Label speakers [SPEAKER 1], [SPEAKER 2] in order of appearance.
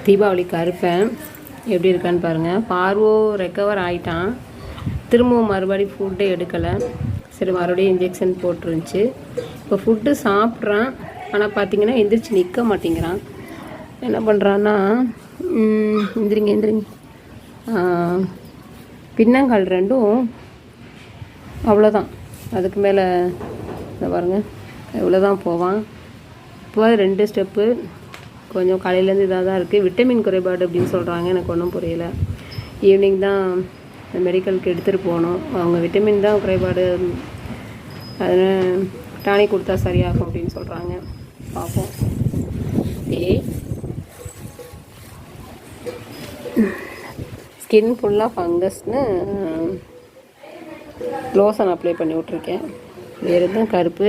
[SPEAKER 1] தீபாவளிக்கு அறுப்பேன். எப்படி இருக்கான்னு பாருங்கள். பார்வோ ரெக்கவர் ஆகிட்டான். திரும்பவும் மறுபடியும் ஃபுட்டே எடுக்கலை. சரி, மறுபடியும் இன்ஜெக்ஷன் போட்டுருந்துச்சு. இப்போ ஃபுட்டு சாப்பிட்றான். ஆனால் பார்த்தீங்கன்னா எந்திரிச்சு நிற்க மாட்டேங்கிறான். என்ன பண்ணுறான்னா, எந்திரிங்க பின்னங்கால் ரெண்டும் அவ்வளோதான். அதுக்கு மேலே இந்த பாருங்கள் இவ்வளோதான் போவான். இப்போ 2 ஸ்டெப்பு கொஞ்சம் காலையிலேருந்து இதாக தான் இருக்குது. விட்டமின் குறைபாடு அப்படின்னு சொல்கிறாங்க. எனக்கு ஒன்றும் புரியல. ஈவினிங் தான் மெடிக்கலுக்கு எடுத்துகிட்டு போகணும். அவங்க விட்டமின் தான் குறைபாடு, அது டானிக் கொடுத்தா சரியாகும் அப்படின்னு சொல்கிறாங்க. பார்ப்போம். ஸ்கின் ஃபுல்லாக ஃபங்கஸ்னு லோஷன் அப்ளை பண்ணி விட்ருக்கேன். வேறு எதுவும் கருப்பு